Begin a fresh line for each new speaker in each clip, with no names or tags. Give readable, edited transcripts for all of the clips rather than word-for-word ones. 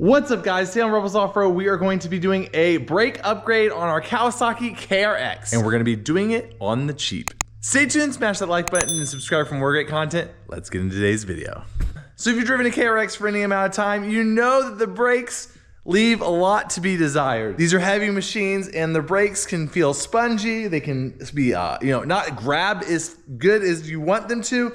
What's up guys, today on Rebels Offroad, we are going to be doing a brake upgrade on our Kawasaki KRX. And we're gonna be doing it on the cheap. Stay tuned, smash that like button and subscribe for more great content. Let's get into today's video. So if you've driven a KRX for any amount of time, you know that the brakes leave a lot to be desired. These are heavy machines and the brakes can feel spongy. They can be, not grab as good as you want them to.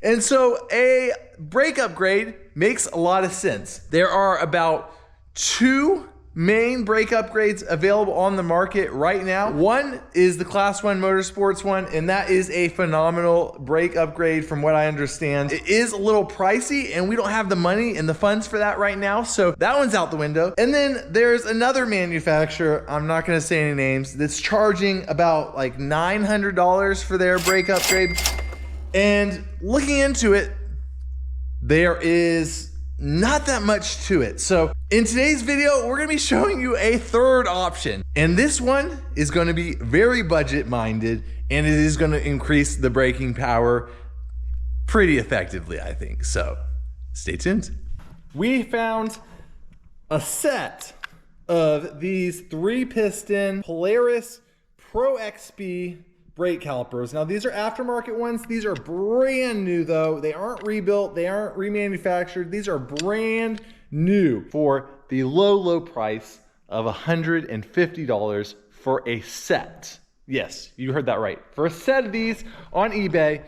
And so a brake upgrade makes a lot of sense. There are about two main brake upgrades available on the market right now. One is the Class 1 Motorsports one, and that is a phenomenal brake upgrade from what I understand. It is a little pricey and we don't have the money and the funds for that right now, so that one's out the window. And then there's another manufacturer, I'm not gonna say any names, that's charging about like $900 for their brake upgrade. And looking into it, there is not that much to it. So in today's video, we're gonna be showing you a third option. And this one is gonna be very budget minded and it is gonna increase the braking power pretty effectively, I think. So stay tuned. We found a set of these 3-piston Polaris Pro XP brake calipers. Now these are aftermarket ones. These are brand new though. They aren't rebuilt, they aren't remanufactured. These are brand new for the low price of $150 for a set. Yes, you heard that right. For a set of these on eBay,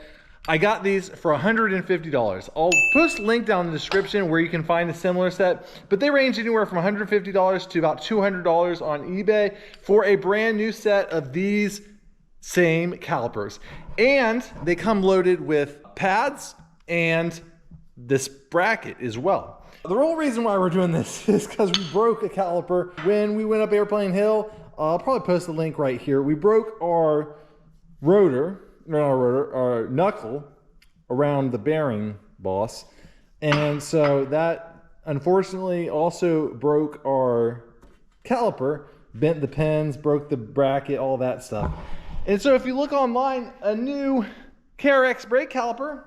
I got these for $150. I'll post a link down in the description where you can find a similar set, but they range anywhere from $150 to about $200 on eBay for a brand new set of these same calipers. And they come loaded with pads and this bracket as well. The real reason why we're doing this is because we broke a caliper when we went up Airplane Hill. I'll probably post the link right here. We broke our our knuckle around the bearing boss. And so that unfortunately also broke our caliper, bent the pins, broke the bracket, all that stuff. And so if you look online, a new KRX brake caliper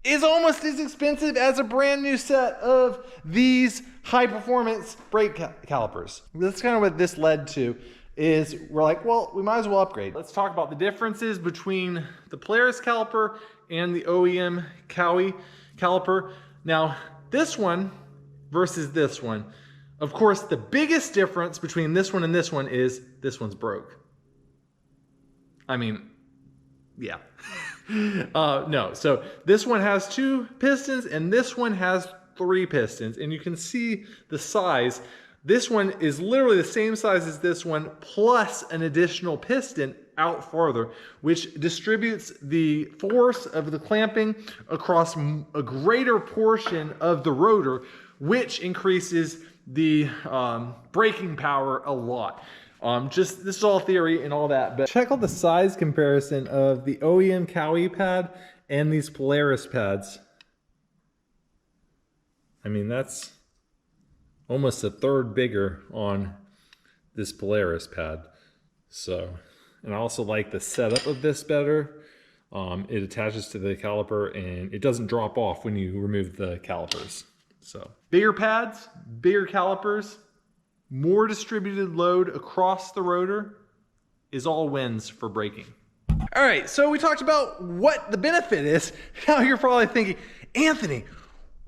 is almost as expensive as a brand new set of these high performance brake calipers. That's kind of what this led to, is we're like, well, we might as well upgrade. Let's talk about the differences between the Polaris caliper and the OEM Cowie caliper. Now, this one versus this one, of course, the biggest difference between this one and this one is this one's broke. I mean, yeah. No, so this one has 2 pistons and this one has 3 pistons, and you can see the size. This one is literally the same size as this one plus an additional piston out farther, which distributes the force of the clamping across a greater portion of the rotor, which increases the braking power a lot. This is all theory and all that, but check out the size comparison of the OEM Cowie pad and these Polaris pads. I mean, that's almost a third bigger on this Polaris pad. So, and I also like the setup of this better. It attaches to the caliper and it doesn't drop off when you remove the calipers. So, bigger pads, bigger calipers, more distributed load across the rotor is all wins for braking. All right, so we talked about what the benefit is. Now you're probably thinking, Anthony,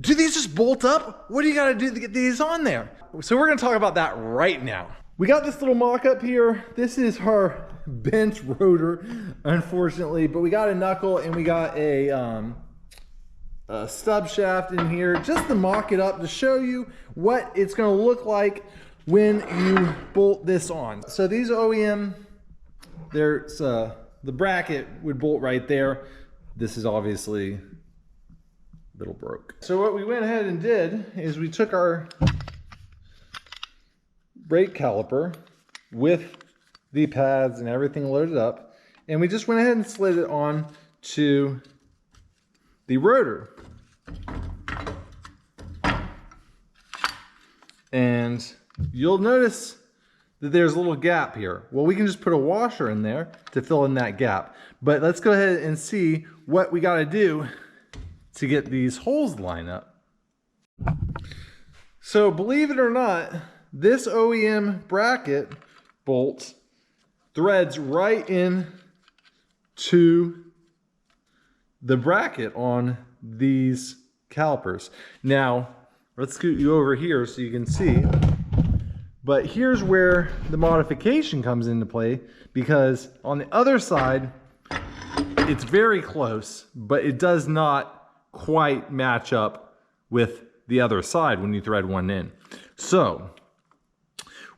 do these just bolt up? What do you gotta do to get these on there? So we're gonna talk about that right now. We got this little mock-up here. This is our bent rotor, unfortunately, but we got a knuckle and we got a stub shaft in here just to mock it up to show you what it's gonna look like when you bolt this on. So these OEM, there's the bracket would bolt right there. This is obviously a little broke. So what we went ahead and did is we took our brake caliper with the pads and everything loaded up, and we just went ahead and slid it on to the rotor. And you'll notice that there's a little gap here. Well, we can just put a washer in there to fill in that gap. But let's go ahead and see what we gotta do to get these holes lined up. So believe it or not, this OEM bracket bolt threads right in to the bracket on these calipers. Now, let's scoot you over here so you can see. But here's where the modification comes into play, because on the other side, it's very close, but it does not quite match up with the other side when you thread one in. So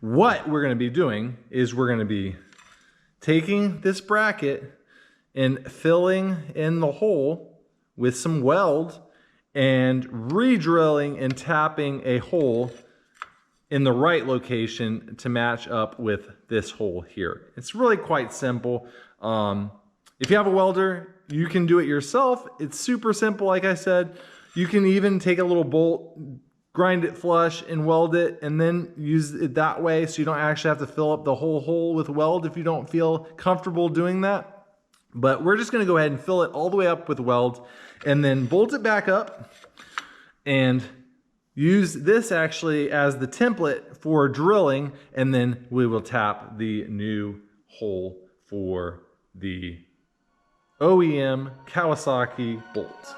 what we're going to be doing is we're going to be taking this bracket and filling in the hole with some weld and re-drilling and tapping a hole in the right location to match up with this hole here. It's really quite simple. If you have a welder, you can do it yourself. It's super simple, like I said. You can even take a little bolt, grind it flush and weld it, and then use it that way so you don't actually have to fill up the whole hole with weld if you don't feel comfortable doing that. But we're just gonna go ahead and fill it all the way up with weld and then bolt it back up and use this actually as the template for drilling, and then we will tap the new hole for the OEM Kawasaki bolt.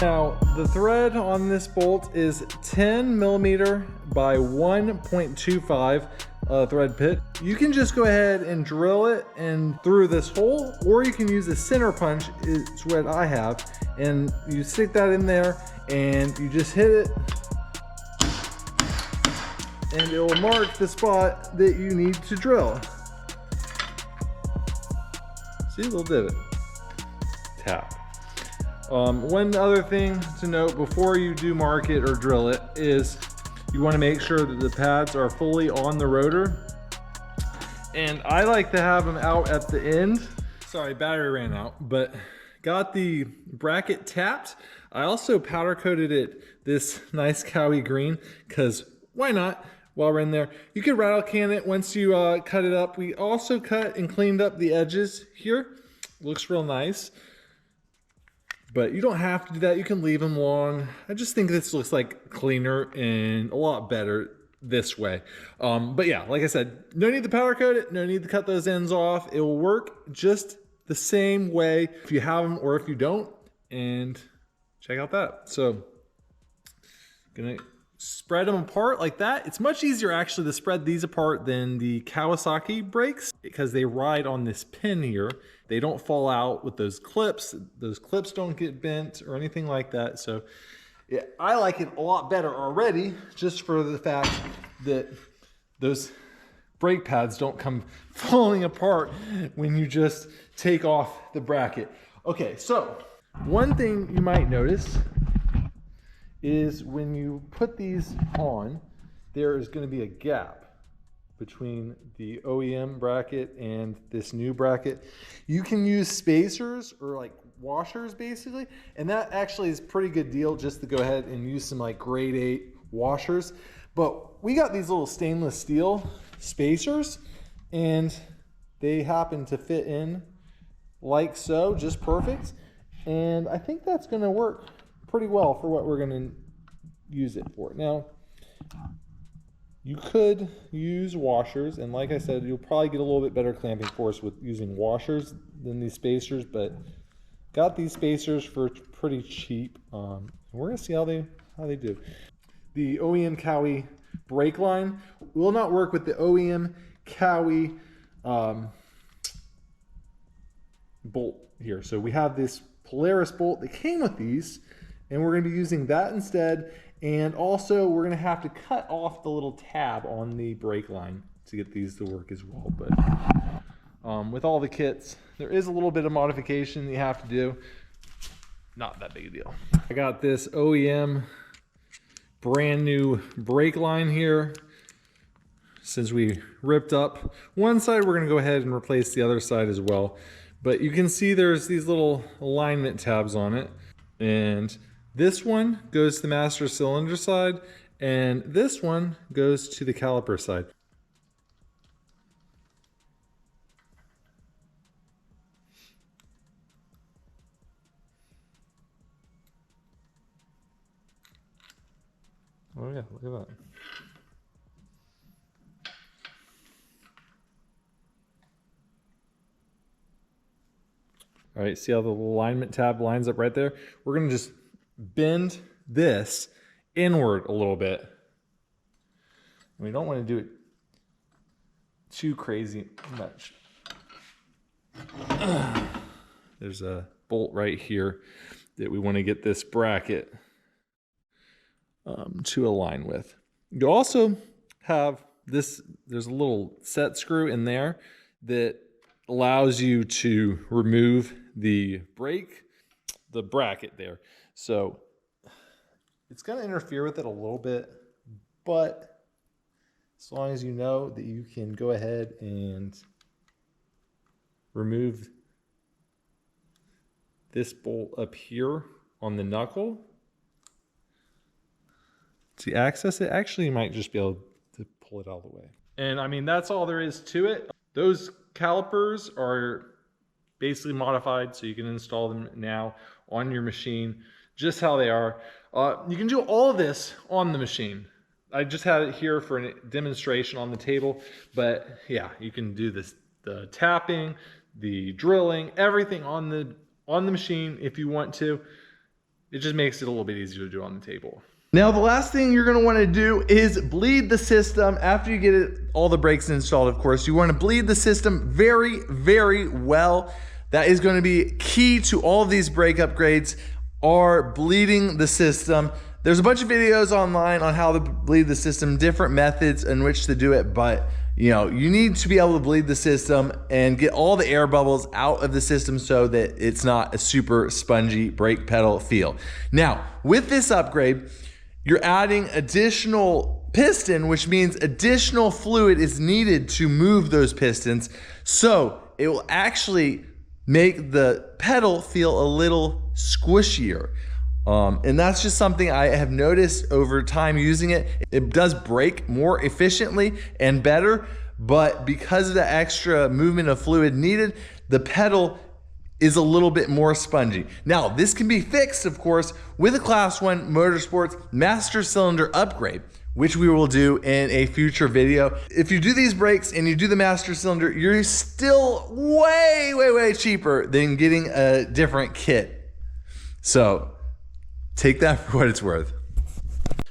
Now, the thread on this bolt is 10 millimeter by 1.25 thread pit. You can just go ahead and drill it and through this hole, or you can use a center punch, is what I have, and you stick that in there and you just hit it and it will mark the spot that you need to drill. See, a little divot. Tap. One other thing to note before you do mark it or drill it is you want to make sure that the pads are fully on the rotor. And I like to have them out at the end. Sorry, battery ran out, but got the bracket tapped. I also powder coated it this nice Cowie green, because why not? While we're in there, you can rattle can it once you cut it up. We also cut and cleaned up the edges here. Looks real nice. But you don't have to do that. You can leave them long. I just think this looks like cleaner and a lot better this way. But yeah, like I said, no need to powder coat it, no need to cut those ends off. It will work just the same way if you have them or if you don't. And check out that. So, gonna spread them apart like that. It's much easier actually to spread these apart than the Kawasaki brakes because they ride on this pin here. They don't fall out with those clips. Those clips don't get bent or anything like that. So yeah, I like it a lot better already, just for the fact that those brake pads don't come falling apart when you just take off the bracket. Okay, so one thing you might notice is when you put these on, there is going to be a gap between the OEM bracket and this new bracket. You can use spacers or like washers basically, and that actually is a pretty good deal just to go ahead and use some like grade 8 washers. But we got these little stainless steel spacers and they happen to fit in like so, just perfect. And I think that's gonna work pretty well for what we're gonna use it for. Now, you could use washers, and like I said, you'll probably get a little bit better clamping force with using washers than these spacers, but got these spacers for pretty cheap. We're gonna see how they do. The OEM Cowie brake line will not work with the OEM Cowie bolt here. So we have this Polaris bolt that came with these, and we're going to be using that instead. And also we're going to have to cut off the little tab on the brake line to get these to work as well. But with all the kits, there is a little bit of modification you have to do. Not that big a deal. I got this OEM brand new brake line here. Since we ripped up one side, we're going to go ahead and replace the other side as well. But you can see there's these little alignment tabs on it. And this one goes to the master cylinder side, and this one goes to the caliper side. Oh yeah, look at that. All right, see how the alignment tab lines up right there? We're gonna just bend this inward a little bit. We don't want to do it too crazy much. There's a bolt right here that we want to get this bracket to align with. You also have this, there's a little set screw in there that allows you to remove the brake, the bracket there. So it's going to interfere with it a little bit, but as long as you know that you can go ahead and remove this bolt up here on the knuckle to access it, actually you might just be able to pull it out of the way. And I mean, that's all there is to it. Those calipers are basically modified, so you can install them now on your machine just how they are. You can do all of this on the machine. I just had it here for a demonstration on the table, but yeah, you can do this, the tapping, the drilling, everything on the machine if you want to. It just makes it a little bit easier to do on the table. Now, the last thing you're going to want to do is bleed the system after you get it, all the brakes installed, of course. You want to bleed the system very, very well. That is going to be key to all of these brake upgrades, are bleeding the system. There's a bunch of videos online on how to bleed the system, different methods in which to do it, but you know, you need to be able to bleed the system and get all the air bubbles out of the system so that it's not a super spongy brake pedal feel. Now, with this upgrade, you're adding additional piston, which means additional fluid is needed to move those pistons. So it will actually make the pedal feel a little squishier. And that's just something I have noticed over time using it. It does brake more efficiently and better, but because of the extra movement of fluid needed, the pedal is a little bit more spongy. Now, this can be fixed, of course, with a Class 1 Motorsports Master Cylinder upgrade, which we will do in a future video. If you do these brakes and you do the Master Cylinder, you're still way, way, way cheaper than getting a different kit. So take that for what it's worth.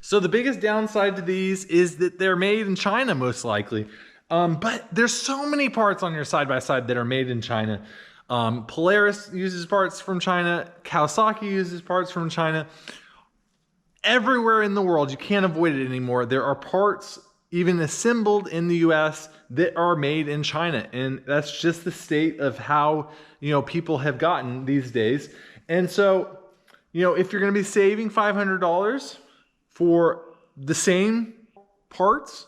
So the biggest downside to these is that they're made in China, most likely. But there's so many parts on your side-by-side that are made in China. Polaris uses parts from China. Kawasaki uses parts from China. Everywhere in the world, you can't avoid it anymore. There are parts even assembled in the US that are made in China. And that's just the state of how, you know, people have gotten these days. And so, you know, if you're going to be saving $500 for the same parts,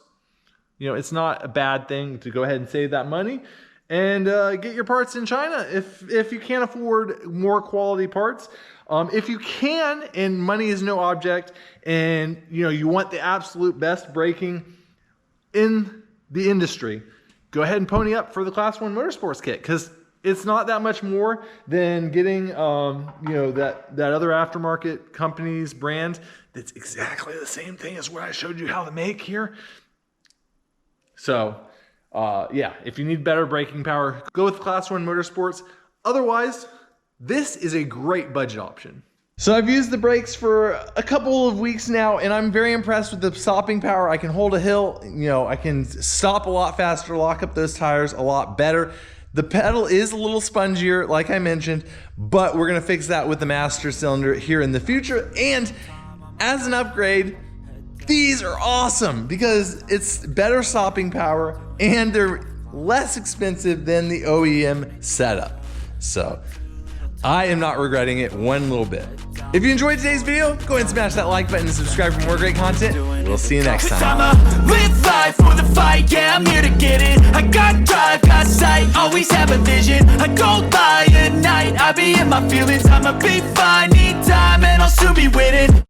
you know, it's not a bad thing to go ahead and save that money and get your parts in China if you can't afford more quality parts. If you can, and money is no object, and you know you want the absolute best braking in the industry, go ahead and pony up for the Class 1 Motorsports kit, because it's not that much more than getting you know, that other aftermarket company's brand that's exactly the same thing as what I showed you how to make here. So yeah, if you need better braking power, go with Class 1 Motorsports. Otherwise, this is a great budget option. So I've used the brakes for a couple of weeks now, and I'm very impressed with the stopping power. I can hold a hill, you know, I can stop a lot faster, lock up those tires a lot better. The pedal is a little spongier, like I mentioned, but we're gonna fix that with the master cylinder here in the future. And as an upgrade, these are awesome because it's better stopping power and they're less expensive than the OEM setup. So I am not regretting it one little bit. If you enjoyed today's video, go ahead and smash that like button and subscribe for more great content. We'll see you next time.
Live life for the fight, yeah, I'm here to get it. I got drive, got sight, always have a vision. I don't lie at night, I be in my feelings. I'ma be fine, need time, and I'll soon be winning.